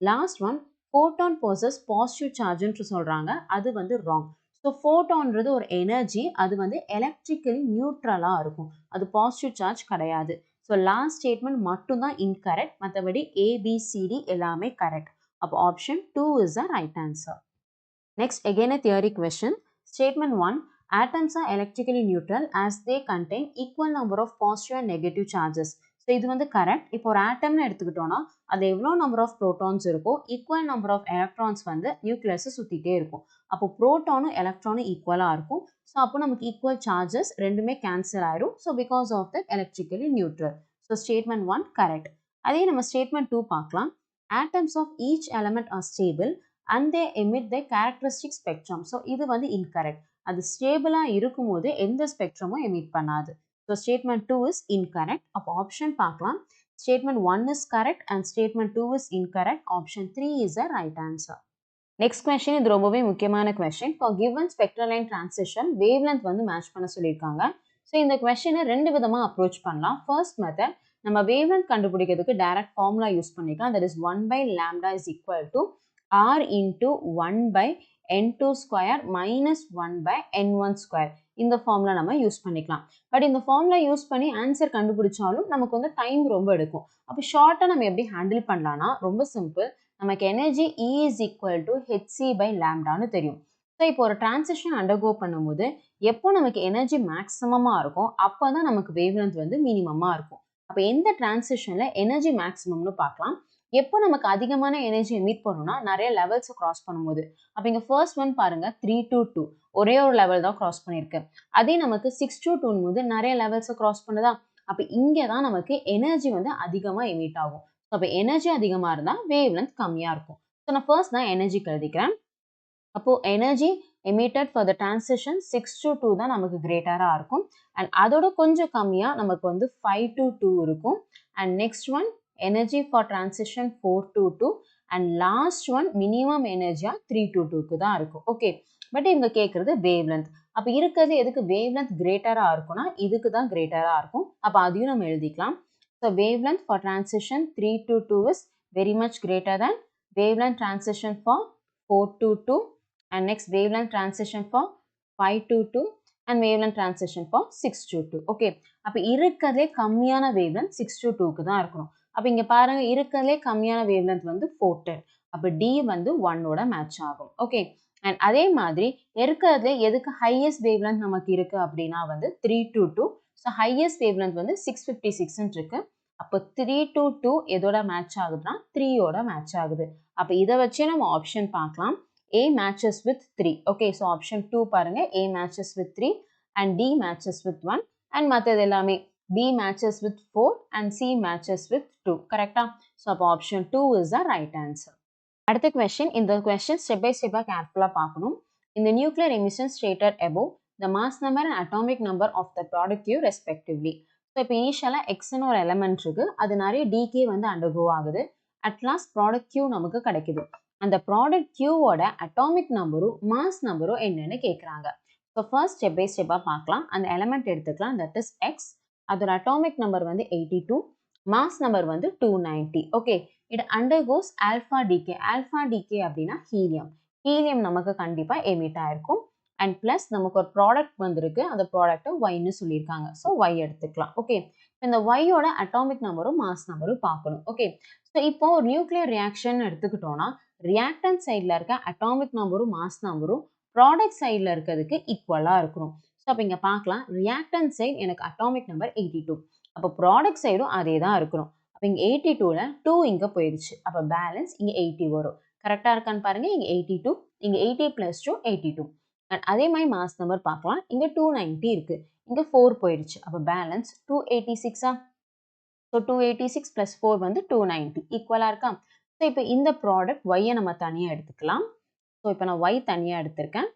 Last one, photon possess positive சார்ஜ்னு சொல்கிறாங்க, அது வந்து ராங். ஸோ ஃபோட்டான்றது ஒரு எனர்ஜி, அது வந்து எலக்ட்ரிக்கலி நியூட்ரலாக இருக்கும், அது பாசிட்டிவ் சார்ஜ் கிடையாது. ஸோ லாஸ்ட் ஸ்டேட்மெண்ட் மட்டும்தான் இன்கரெக்ட், மற்றபடி ABCD எல்லாமே கரெக்ட். அப்போ option 2 is the right answer. Next, again a theory question. Statement 1. Atoms are electrically neutral as they contain equal number of positive and negative charges. So, இது வந்து correct. இப்போ ஒரு ஆட்டம்னு எடுத்துக்கிட்டோம்னா அது எவ்வளோ நம்பர் ஆஃப் ப்ரோட்டான்ஸ் இருக்கோ equal number of electrons வந்து நியூக்ளியஸை சுற்றிட்டே இருக்கும். அப்போ ப்ரோட்டானும் எலக்ட்ரானும் ஈக்குவலாக இருக்கும். ஸோ அப்போ நமக்கு ஈக்குவல் சார்ஜஸ் ரெண்டுமே கேன்சல் ஆயிரும். So because of the electrically neutral. So statement 1 correct. அதே நம்ம ஸ்டேட்மெண்ட் 2 பார்க்கலாம். Atoms of each element are stable and they emit the characteristic spectrum. So இது வந்து incorrect. அது ஸ்டேபிளாக இருக்கும்போது எந்த ஸ்பெக்ட்ரமும் எமிட் பண்ணாது. So statement 2 is incorrect. அப்போ ஆப்ஷன் பார்க்கலாம். Statement 1 is correct and statement 2 is incorrect. Option 3 is the right answer. Next question, இது ரொம்பவே முக்கியமான question. For given spectral line transition wave length வந்து மேட்ச் பண்ண சொல்லியிருக்காங்க. ஸோ இந்த கொஸ்டினை ரெண்டு விதமாக அப்ரோச் பண்ணலாம். ஃபர்ஸ்ட் மெத்தட், நம்ம வேவ் லென்த் கண்டுபிடிக்கிறதுக்கு டைரக்ட் ஃபார்முலா யூஸ் பண்ணிக்கலாம். That is 1 by lambda is equal to R into 1 by n2 square minus 1 by n1 square. இந்த ஃபார்முலா நம்ம யூஸ் பண்ணிக்கலாம். பட் இந்த ஃபார்முலா யூஸ் பண்ணி ஆன்சர் கண்டுபிடிச்சாலும் நமக்கு வந்து டைம் ரொம்ப எடுக்கும். அப்போ ஷார்ட்டாக நம்ம எப்படி ஹேண்டில் பண்ணலாம்னா ரொம்ப சிம்பிள். நமக்கு energy E is equal to hc by lambdaன்னு தெரியும். ஸோ இப்போ ஒரு டிரான்சிஷன் அண்டர்கோ பண்ணும்போது எப்போ நமக்கு எனர்ஜி மேக்ஸிமமாக இருக்கும் அப்போ தான் நமக்கு வேவ் லென்த் வந்து மினிமமாக இருக்கும். அப்போ எந்த டிரான்சிஷனில் எனர்ஜி மேக்ஸிமம்னு பார்க்கலாம். எப்போ நமக்கு அதிகமான எனர்ஜியை மீட் பண்ணணும்னா நிறைய லெவல்ஸை கிராஸ் பண்ணும்போது. அப்போ இங்கே ஃபர்ஸ்ட் ஒன் பாருங்க 3 to 2 ஒரே ஒரு லெவல் தான் கிராஸ் பண்ணியிருக்கு. அதே நமக்கு 6 to 2 போது நிறைய லெவல்ஸை கிராஸ் பண்ணுதா. அப்போ இங்கே தான் நமக்கு எனர்ஜி வந்து அதிகமாக எமிட் ஆகும். ஸோ அப்போ எனர்ஜி அதிகமாக இருந்தால் வேவ் லென்த் கம்மியாக இருக்கும். ஸோ நான் ஃபர்ஸ்ட் நான் எனர்ஜி எழுதிக்கிறேன். அப்போது energy emitted for the transition 6 to 2 தான் நமக்கு கிரேட்டராக இருக்கும். அண்ட் அதோட கொஞ்சம் கம்மியாக நமக்கு வந்து 5 to 2 இருக்கும். And next one energy for transition 4 to 2 and last one minimum energy 3 to 2க்கு தான் இருக்கும். ஓகே, பட் இவங்க கேட்குறது வேவ் லென்த். அப்போ இருக்கிறது எதுக்கு வேவ் லென்த் கிரேட்டராக இருக்கும்னா இதுக்கு தான் கிரேட்டராக இருக்கும். அப்போ அதையும் நம்ம எழுதிக்கலாம். So wave length for transition 3 to 2 is very much greater than wave length transition for 4 to 2 and next wave length transition for 522 and wavelength transition for 622. Okay, அப்ப இருக்கதே கம்மியான wavelength 622க்கு தான் இருக்கணும். அப்ப இங்க பாருங்க இருக்கதே கம்மியான wavelength வந்து 410. அப்ப D வந்து 1 ஓட மேட்ச் ஆகும். ஓகே, அண்ட் அதே மாதிரி இருக்கிறதுல எதுக்கு ஹையஸ்ட் wavelength நமக்கு இருக்கு அப்படின்னா வந்து 322. ஸோ ஹையஸ்ட் wavelength வந்து 656 இருக்கு. அப்போ 322 எதோட மேட்ச் ஆகுதுன்னா 3 ஓட மேட்ச் ஆகுது. அப்போ இதை வச்சே நம்ம ஆப்ஷன் பார்க்கலாம். A matches with 3. Okay, so option 2 பாருங்க, A matches with 3 and D matches with 1 and மற்றது எல்லாமே B matches with 4 and C matches with 2. கரெக்டா? So அப்போ option 2 is the right answer. அடுத்த question, இந்த question step by step carefully பார்க்கணும். In the nuclear emission stated above, the mass number and atomic number of the product Q respectively. So இப்போ initial X ன்னு ஒரு element இருக்கு, அது நிறைய decay வந்து undergo ஆகுது. At last product Q நமக்கு கிடைக்குது. அந்த ப்ராடக்ட் Qவோட அட்டாமிக் நம்பரும் மாஸ் நம்பரும் என்னன்னு கேட்குறாங்க. ஸோ ஃபர்ஸ்ட் ஸ்டெப் பை ஸ்டெப்பாக பார்க்கலாம். அந்த எலமெண்ட் எடுத்துக்கலாம், தட் இஸ் எக்ஸ். அதோட அட்டாமிக் நம்பர் வந்து 82, மாஸ் நம்பர் வந்து 290. Okay, it undergoes alpha decay. Alpha decay அப்படின்னா ஹீலியம். ஹீலியம் நமக்கு கண்டிப்பாக எமிட் ஆயிருக்கும். அண்ட் ப்ளஸ் நமக்கு ஒரு ப்ராடக்ட் வந்திருக்கு, அந்த ப்ராடக்ட்டை ஒய்ன்னு சொல்லியிருக்காங்க. ஸோ ஒய் எடுத்துக்கலாம். ஓகே, இந்த ஒய்யோட அட்டாமிக் நம்பரும் மாஸ் நம்பரும் பார்க்கணும். ஓகே, ஸோ இப்போ ஒரு நியூக்ளியர் ரியாக்ஷன் எடுத்துக்கிட்டோம்னா ரியாக்டன்ட் சைடில் இருக்க அட்டாமிக் நம்பரும் மாஸ் நம்பரும் ப்ராடக்ட் சைடில் இருக்கிறதுக்கு ஈக்குவலாக இருக்கணும். ஸோ அப்போ இங்கே பார்க்கலாம், ரியாக்டன்ட் சைடு எனக்கு அட்டாமிக் நம்பர் 82, அப்போ ப்ராடக்ட் சைடும் அதே தான் இருக்கணும். அப்போ இங்கே 82ல் 2 இங்கே போயிடுச்சு, அப்போ பேலன்ஸ் இங்கே 80 வரும். கரெக்டாக இருக்கான்னு பாருங்கள், இங்கே 82, இங்கே 80 + 2 82. அண்ட் அதே மாதிரி மாஸ் நம்பர் பார்க்கலாம், இங்கே 290 இருக்குது, இங்கே 4 போயிடுச்சு, அப்போ பேலன்ஸ் 286. ஸோ 286 + 4 வந்து 290 ஈக்குவலாக இருக்கா? ஸோ இப்போ இந்த ப்ராடக்ட் ஒய்யை நம்ம தனியாக எடுத்துக்கலாம். ஸோ இப்போ நான் ஒய் தனியாக எடுத்திருக்கேன்.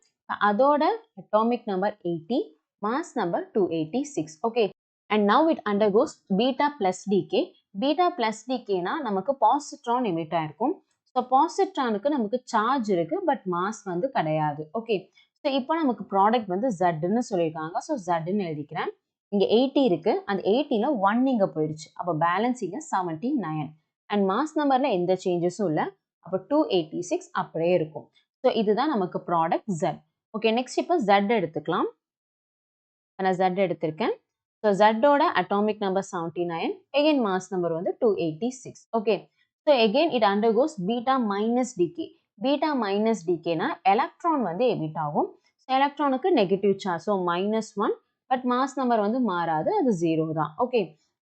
அதோட atomic number 80, mass number 286. Okay, and now it undergoes beta plus decay. Beta plus டிகேனா நமக்கு பாசிட்ரான் எமிட் ஆயிருக்கும். ஸோ பாசிட்ரானுக்கு நமக்கு சார்ஜ் இருக்குது, பட் மாஸ் வந்து கிடையாது. ஓகே, ஸோ இப்போ நமக்கு ப்ராடக்ட் வந்து ஜெட்னு சொல்லியிருக்காங்க. ஸோ ஜெட்னு எழுதிக்கிறேன். இங்கே 80 இருக்குது, அந்த 80ல் 1 இங்கே போயிடுச்சு, அப்போ பேலன்ஸ் இங்கே 79. அண்ட் மாஸ் நம்பரில் எந்த சேஞ்சஸும் இல்லை, அப்போ 286 அப்படியே இருக்கும். ஸோ இதுதான் நமக்கு ப்ராடக்ட் Z. ஓகே, நெக்ஸ்ட் இப்போ Z எடுத்துக்கலாம். நான் Z எடுத்திருக்கேன். ஸோ Zோட atomic number 79, again mass number வந்து 286. Okay, so again it undergoes beta minus decay. Beta minus டிகேனா எலக்ட்ரான் வந்து எமிட் ஆகும். ஸோ எலக்ட்ரானுக்கு negative charge, so -1, but mass number வந்து மாறாது, அது 0 தான். ஓகே,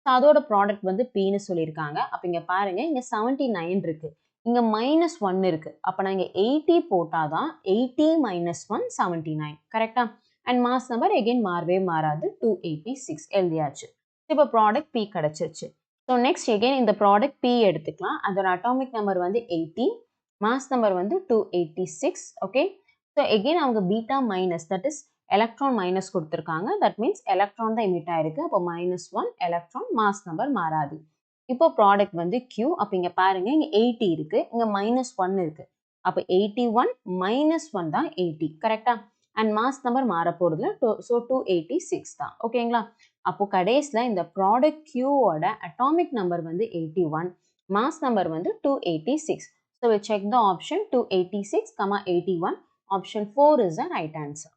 ஸோ அதோட ப்ராடக்ட் வந்து Pன்னு சொல்லியிருக்காங்க. அப்போ இங்கே பாருங்கள், இங்கே 79 இருக்குது, இங்கே -1 இருக்குது. அப்போ நான் இங்கே 80 போட்டால் தான் 80 - 1 79. கரெக்டாக? அண்ட் மாஸ் நம்பர் எகெயின் மாறவே மாறாது, 286 எழுதியாச்சு. இப்போ ப்ராடக்ட் P கிடச்சிருச்சு. ஸோ நெக்ஸ்ட் எகெயின் இந்த ப்ராடக்ட் P எடுத்துக்கலாம். அதோட அட்டாமிக் நம்பர் வந்து 80, மாஸ் நம்பர் வந்து 286. ஓகே, ஸோ எகெயின் அவங்க beta minus, that is electron minus கொடுத்துருக்காங்க. தட் மீன்ஸ் எலக்ட்ரான் தான் எமிட் ஆயிருக்கு. அப்போ -1 எலக்ட்ரான், மாஸ் நம்பர் மாறாது. இப்போ ப்ராடக்ட் வந்து Q. அப்போ இங்கே பாருங்க, இங்கே 80 இருக்குது, இங்கே -1 இருக்குது. அப்போ 81 - 1 தான் 80. கரெக்டா? அண்ட் மாஸ் நம்பர் மாற போகிறதுல ஸோ 286 தான். ஓகேங்களா? அப்போ கடைசியில் இந்த ப்ராடக்ட் Qவோட அட்டாமிக் நம்பர் வந்து 81, மாஸ் நம்பர் வந்து 286. So we check the option 286, 81. Option 4 is the right answer.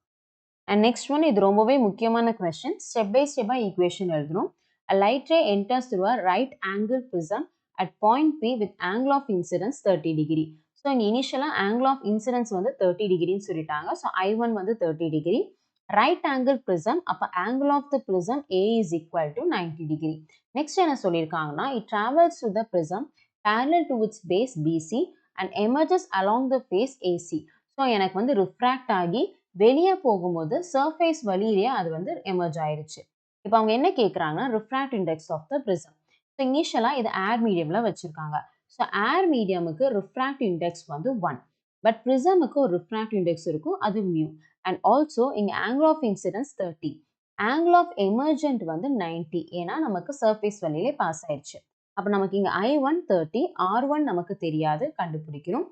And next one, இது ரொம்பவே முக்கியமான question. Step by step equation எழுதணும். A light ray enters through a right angle prism at point P with angle of incidence 30 degree. So இங்க initial angle of incidence வந்து 30 degree சொல்லிட்டாங்க. So I1 வந்து 30 degree. Right angle prism, அப்ப angle of the prism A is equal to 90 degree. Next என்ன சொல்லியிருக்காங்கன்னா, it travels through the prism parallel to its base BC and emerges along the face AC. So எனக்கு வந்து refract ஆகி வெளியே போகும்போது surface வழியிலேயே அது வந்து எமர்ஜ் ஆயிருச்சு. இப்போ அவங்க என்ன கேட்குறாங்கன்னா, refract index of the prism. So இனிஷியலாக இது ஏர் மீடியமில் வச்சுருக்காங்க. ஸோ ஏர் மீடியமுக்கு ரிஃப்ராக்ட் இண்டெக்ஸ் வந்து 1, பட் ப்ரிசமுக்கு ஒரு ரிஃப்ராக்ட் இண்டெக்ஸ் இருக்கும், அது மியூ. அண்ட் ஆல்சோ இங்கே angle of incidence 30, angle of emergent வந்து 90, ஏன்னா நமக்கு சர்ஃபேஸ் வழியிலே பாஸ் ஆயிடுச்சு. அப்போ நமக்கு இங்கே I1 30, R1 நமக்கு தெரியாது, கண்டுபிடிக்கணும்.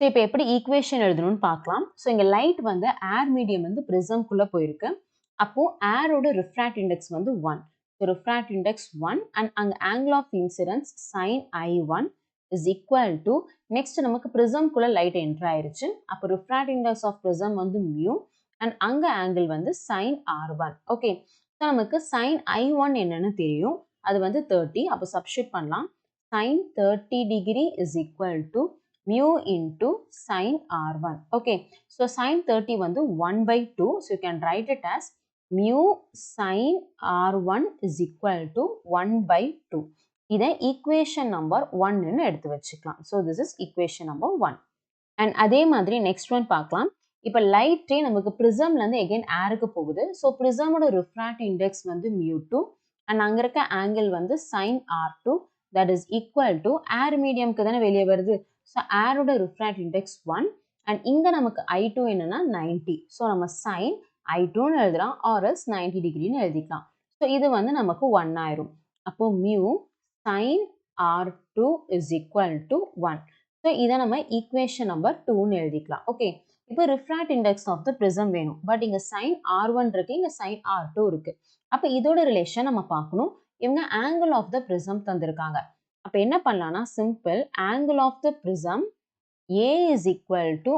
ஸோ இப்போ எப்படி ஈக்குவேஷன் எழுதணும்னு பார்க்கலாம். ஸோ இங்கே லைட் வந்து ஏர் மீடியம் வந்து ப்ரிசம்குள்ளே போயிருக்கு. அப்போது ஏரோட ரிஃப்ராக்ட் இண்டெக்ஸ் வந்து 1. ஸோ ரிஃப்ராக்ட் இண்டெக்ஸ் 1 அண்ட் அங்கே angle of incidence sin I1 is equal to, next நமக்கு ப்ரிசம்குள்ளே லைட் என்ட்ரு ஆயிருச்சு. அப்போ ரிஃப்ராக்ட் இண்டெக்ஸ் ஆஃப் ப்ரிசம் வந்து மியூ அண்ட் அங்க ஆங்கிள் வந்து sin r1. ஓகே, ஸோ நமக்கு sin i1 என்னன்னு தெரியும், அது வந்து 30. அப்போ சப்ஸ்டியூட் பண்ணலாம். sin 30 degree is equal to mu into sin r1. Okay, so sin 30 வந்து 1/2. So you can write it as mu sin r1 is equal to 1/2. இதை equation number 1ன்னு எடுத்து வச்சுக்கலாம். So this is equation number 1. And அதே மாதிரி next one பார்க்கலாம். இப்போ light ரே நமக்கு ப்ரிசம்லேருந்து again ஏருக்கு போகுது. ஸோ ப்ரிசமோட ரிஃப்ராக்ட் இண்டெக்ஸ் வந்து mu2 அண்ட் அங்கே இருக்க ஆங்கிள் வந்து sin r2 that is equal to air மீடியம்க்கு தானே வெளியே வருது. ஸோ ஏரோட ரிஃப்ராக்ட் இண்டெக்ஸ் 1 அண்ட் இங்கே நமக்கு i2 என்னன்னா 90. ஸோ நம்ம sin i2ன்னு எழுதலாம் ஆர்எல்ஸ் 90 டிகிரின்னு எழுதிக்கலாம். ஸோ இது வந்து நமக்கு 1 ஆயிரும். அப்போ mu sin r2 is equal to 1. So இதை நம்ம ஈக்குவேஷன் நம்பர் 2ன்னு எழுதிக்கலாம். ஓகே, இப்போ refract index of the prism வேணும். பட் இங்கே sin r1 இருக்கு, இங்கே sin r2 இருக்கு. அப்போ இதோட ரிலேஷன் நம்ம பார்க்கணும். இவங்க ஆங்கிள் ஆஃப் த ப்ரிசம் தந்திருக்காங்க. அப்போ என்ன பண்ணலாம்னா simple angle of the prism A is equal to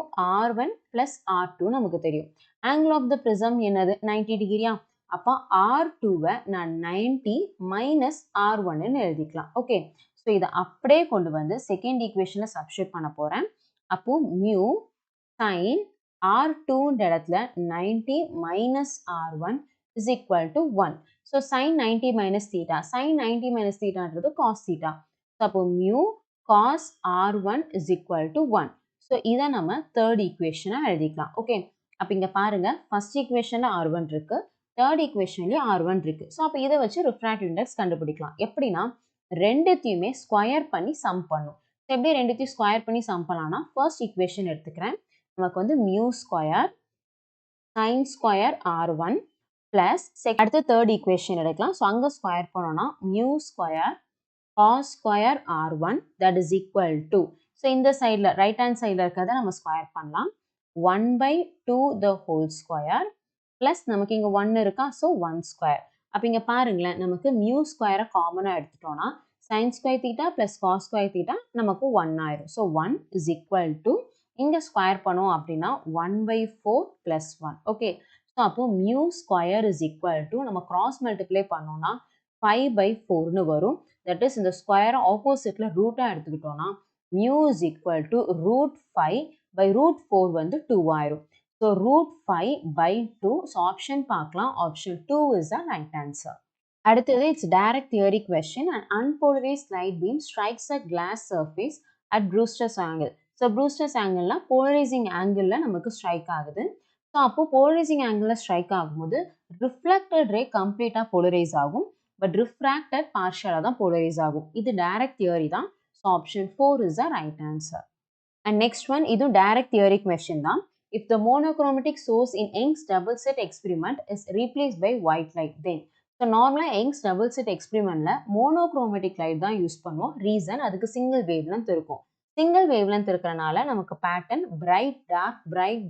r1 plus r2 நமக்கு தெரியும். ஆங்கிள் ஆஃப் த ப்ரிசம் என்னது 90 டிகிரியா. அப்போ r2வை நான் 90 மைனஸ் r1ன்னு எழுதிக்கலாம். ஓகே, ஸோ இதை அப்படியே கொண்டு வந்து செகண்ட் ஈக்குவேஷனில் சப்ஸ்டியூட் பண்ண போகிறேன். அப்போ மியூ சைன் r2ன்ற இடத்துல 90 minus r1 is equal to 1. So sine 90 minus theta, sine 90 minus தீட்டான்றது காஸ் தீட்டா. ஸோ அப்போ mu cos r1 is equal to 1. So இதை நம்ம தேர்ட் ஈக்குவேஷனாக எழுதிக்கலாம். ஓகே, அப்போ இங்கே பாருங்கள் ஃபர்ஸ்ட் ஈக்குவேஷனில் r1 இருக்கு, தேர்ட் ஈக்குவேஷன்லேயும் r1 இருக்கு. ஸோ அப்போ இதை வச்சு ரிஃப்ராக்ட் இண்டெக்ஸ் கண்டுபிடிக்கலாம். எப்படின்னா ரெண்டுத்தையுமே ஸ்கொயர் பண்ணி சம் பண்ணும். ஸோ எப்படி ரெண்டுத்தையும் ஸ்கொயர் பண்ணி சம் பண்ணலாம்னா ஃபர்ஸ்ட் ஈக்குவேஷன் எடுத்துக்கிறேன். நமக்கு வந்து mu square sine square r1 plus அடுத்து தேர்ட் ஈக்குவேஷன் எடுக்கலாம். ஸோ அங்கே ஸ்கொயர் பண்ணோம்னா mu square cos square r1 that is equal to, so இந்த சைடில் ரைட் ஹேண்ட் சைடில் இருக்கிறத நம்ம ஸ்கொயர் பண்ணலாம். 1/2 the whole square ப்ளஸ் நமக்கு இங்கே 1 இருக்கா, ஸோ 1 ஸ்கொயர். அப்போ இங்கே பாருங்களேன், நமக்கு மியூ ஸ்கொயரை காமனாக எடுத்துட்டோம்னா sine square theta plus cos square theta நமக்கு 1 ஆயிரும். ஸோ 1 is equal to இங்கே ஸ்கொயர் பண்ணோம் அப்படின்னா 1/4 ப்ளஸ் 1. ஓகே, ஸோ அப்போ mu square is equal to நம்ம கிராஸ் மல்டிப்ளை பண்ணோம்னா 5/4ன்னு வரும். தட் இஸ் இந்த ஸ்கொயரை ஆப்போசிட்ல ரூட்டாக எடுத்துக்கிட்டோம்னா மியூ இஸ் ஈக்குவல் டு √5/√4 வந்து 2 ஆயிரும். ஸோ √5/2. ஸோ ஆப்ஷன் பார்க்கலாம், option 2 is the right answer. அடுத்தது it's direct theory question. And unpolarised light beam strikes a glass surface at Brewster's angle. So Brewster's ஆங்கிள்னா polarising ஆங்கிளில் நமக்கு ஸ்ட்ரைக் ஆகுது. So அப்போ polarising ஆங்கிளில் ஸ்ட்ரைக் ஆகும்போது ரிஃப்ளெக்டட் ரே கம்ப்ளீட்டாக போலரைஸ் ஆகும், பட் ரிஃப்ராக்டட் பார்ஷியலாக தான் போலரைஸ் ஆகும். இது டைரக்ட் தியரி தான். So option 4 is the right answer. And next one, இதுவும் டைரக்ட் தியரி கொஸ்டின் தான். If the monochromatic source in Young's double slit experiment is replace by white light then. So நார்மலாக Young's double slit எக்ஸ்பெரிமெண்ட்ல monochromatic light தான் use பண்ணுவோம். Reason அதுக்கு single wavelength இருக்கும். Single wavelength இருக்கிறனால நமக்கு pattern bright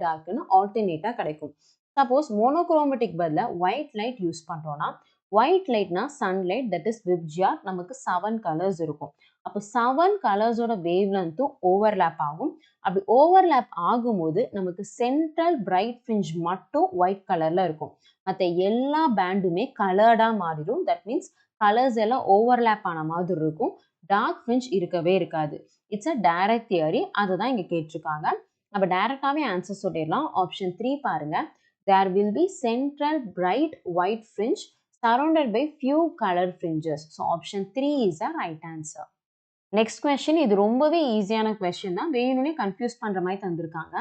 டார்க்னு ஆல்டர்னேட்டாக கிடைக்கும். சப்போஸ் மோனோக்ரோமேட்டிக் பதிலாக ஒயிட் லைட் யூஸ் பண்ணுறோன்னா ஒயிட் லைட்னா சன்லைட், தட் இஸ் விப்ஜிஆர், நமக்கு 7 கலர்ஸ் இருக்கும். அப்போ 7 கலர்ஸோட வேவ் லென்த்தும் ஓவர்லேப் ஆகும். அப்படி ஓவர்லேப் ஆகும்போது நமக்கு சென்ட்ரல் பிரைட் ஃப்ரிஞ்ச் மட்டும் ஒயிட் கலரில் இருக்கும். மற்ற எல்லா பேண்டுமே கலர்டாக மாறிடும். தட் மீன்ஸ் கலர்ஸ் எல்லாம் ஓவர்லேப் ஆன மாதிரி இருக்கும். டார்க் ஃப்ரிஞ்ச் இருக்கவே இருக்காது. இட்ஸ் அ டைரக்ட் தியரி, அதை தான் இங்கே கேட்டிருக்காங்க. அப்போ டைரக்டாகவே ஆன்சர் சொல்லிடலாம். ஆப்ஷன் 3 பாருங்க. There will be central bright white fringe surrounded by few colored fringes. So option 3 is the right answer. Next question, இது ரொம்பவே ஈஸியான question தான், வேணும்னே கன்ஃபியூஸ் பண்ற மாதிரி தந்திருக்காங்க.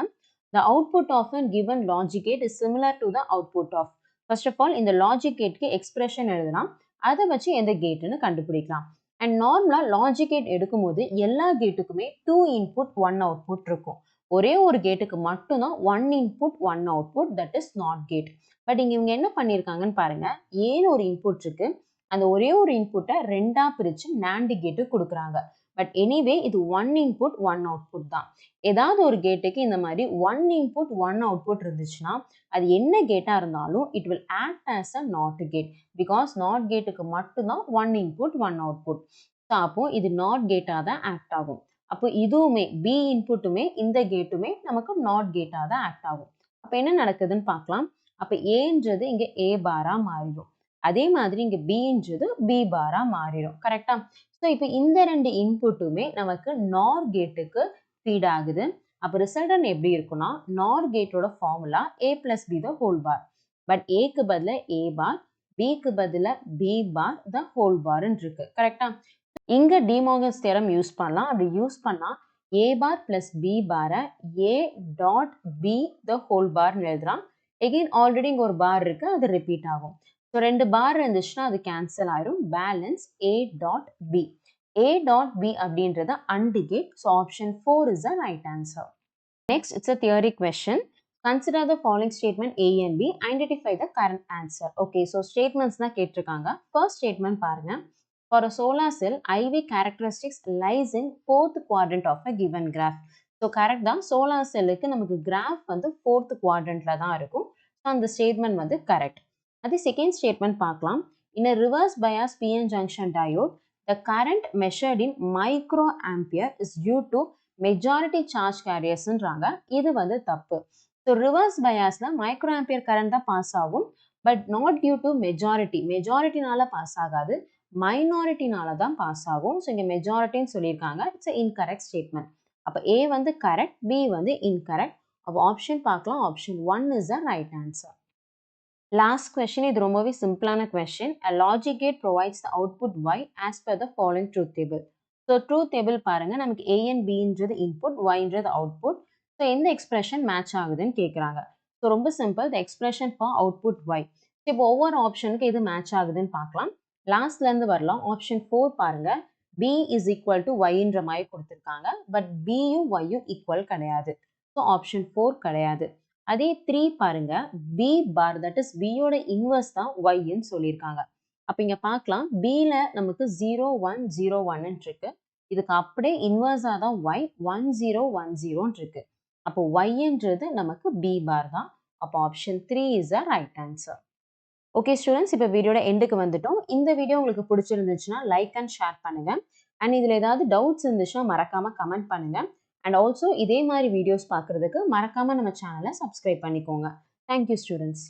The output of a given logic gate is similar to the output of. First of all, இந்த logic gateக்கு expression எழுதலாம், அதை வச்சு எந்த கேட்டுன்னு கண்டுபிடிக்கலாம். அண்ட் நார்மலாக லாஜிக் கேட் எடுக்கும்போது எல்லா கேட்டுக்குமே 2 input 1 output இருக்கும். ஒரே ஒரு கேட்டுக்கு மட்டும்தான் 1 input 1 output, that is not gate. But இங்கே இவங்க என்ன பண்ணியிருக்காங்கன்னு பாருங்க, ஏன்னு ஒரு இன்புட் இருக்கு, அந்த ஒரே ஒரு இன்புட்டை 2ஆ பிரித்து NAND கேட்டு கொடுக்குறாங்க. பட் எனிவே இது 1 input 1 output தான். ஏதாவது ஒரு கேட்டுக்கு இந்த மாதிரி 1 input 1 output இருந்துச்சுன்னா அது என்ன கேட்டாக இருந்தாலும் it will act as a not gate, because not கேட்டுக்கு மட்டும்தான் 1 input 1 output. ஸோ அப்போ இது நாட் கேட்டாக தான் ஆக்ட் ஆகும். அப்போ இதுவுமே பி இன்புட்டுமே இந்த கேட்டுமே நமக்கு நாட் கேட்டாக தான் ஆக்ட் ஆகும். அப்போ என்ன நடக்குதுன்னு பார்க்கலாம். அப்போ ஏன்றது இங்கே ஏ பாரா மாறிடும். அதே மாதிரி இங்கே பின்றது பி பாரா மாறிடும். கரெக்டா? ஸோ இப்போ இந்த ரெண்டு இன்புட்டுமே நமக்கு நார் கேட்டுக்கு ஃபீட் ஆகுது. அப்போ ரிசல்டன் எப்படி இருக்குன்னா, நார் கேட்டோட formula A plus B the whole bar. But ஏக்கு பதில ஏ பார், பிக்கு பதில பி பார் த ஹோல் பார்ன்னு இருக்கு. கரெக்டா? இங்க டிமார்கன்ஸ் தியரம் யூஸ் பண்ணலாம். அப்படி யூஸ் பண்ணா ஏ பார் பிளஸ் பி பாரை A dot B the whole பார்னு எழுதுறான். எகெயின் ஆல்ரெடி இங்க ஒரு பார் இருக்கு, அது ரிப்பீட் ஆகும். ஸோ ரெண்டு பார் இருந்துச்சுன்னா அது கேன்சல் ஆயிரும். Balance A dot B. A dot B அப்படின்றது AND gate. So option 4 is the right answer. Next it's a theory question. Consider the following statement A and B. Identify the correct answer. Okay, so statements தான் கேட்டிருக்காங்க. First statement பாருங்க. For a solar cell, IV characteristics lies in fourth quadrant of a given graph. So correct தான். solar cellக்கு நமக்கு graph வந்து fourth quadrantல தான் இருக்கும். So அந்த statement வந்து correct. அது second statement பார்க்கலாம். In a reverse bias PN junction diode, the current measured in microampere is due to majority charge கேரியர்ஸ்ன்றாங்க. இது வந்து தப்பு. ஸோ ரிவர்ஸ் பயாஸ்ல மைக்ரோஆம்பியர் கரண்ட் தான் பாஸ் ஆகும். பட் நாட் டியூ டு மெஜாரிட்டினால பாஸ் ஆகாது, மைனாரிட்டினால தான் பாஸ் ஆகும். ஸோ இங்கே மெஜாரிட்டின்னு சொல்லியிருக்காங்க. It's incorrect statement. அப்போ ஏ வந்து கரெக்ட், பி வந்து இன்கரெக்ட். அப்போ ஆப்ஷன் பார்க்கலாம். Option 1 is the right answer. Last question, இது ரொம்பவே சிம்பிளான question. A logic gate provides the output Y as per the following truth table. So truth table பாருங்க, நமக்கு ஏ அண்ட் பின்றது இன்புட், ஒய்ன்றது அவுட்புட். ஸோ எந்த எக்ஸ்பிரஷன் மேட்ச் ஆகுதுன்னு கேட்குறாங்க. ஸோ ரொம்ப simple, the expression for output Y. இப்போ ஒவ்வொரு ஆப்ஷனுக்கு எது மேட்ச் ஆகுதுன்னு பார்க்கலாம். லாஸ்ட்லேருந்து வரலாம். ஆப்ஷன் 4 பாருங்க, பி இஸ் ஈக்குவல் டு ஒய்ன்ற மாதிரி கொடுத்துருக்காங்க. பட் பியும் ஒய்யும் ஈக்குவல் கிடையாது. ஸோ ஆப்ஷன் 4 கிடையாது. அதே 3 பாருங்க, பி பார் தட் இஸ் பியோட இன்வர்ஸ் தான் ஒய்ன்னு சொல்லியிருக்காங்க. அப்போ இங்கே பார்க்கலாம், பியில் நமக்கு 0 1 0 1 இருக்கு. இதுக்கு அப்படியே இன்வர்ஸாக தான் ஒய் 1 0 1 0 இருக்கு. அப்போ ஒய்ன்றது நமக்கு பி பார் தான். அப்போ option 3 is the right answer. Okay students, இப்போ வீடியோட எண்டுக்கு வந்துட்டோம். இந்த வீடியோ உங்களுக்கு பிடிச்சிருந்துச்சுன்னா லைக் அண்ட் ஷேர் பண்ணுங்க. அண்ட் இதில் ஏதாவது டவுட்ஸ் இருந்துச்சுன்னா மறக்காம கமெண்ட் பண்ணுங்க. அண்ட் ஆல்சோ இதே மாதிரி வீடியோஸ் பார்க்குறதுக்கு மறக்காம நம்ம சேனலை சப்ஸ்கிரைப் பண்ணிக்கோங்க. Thank you students.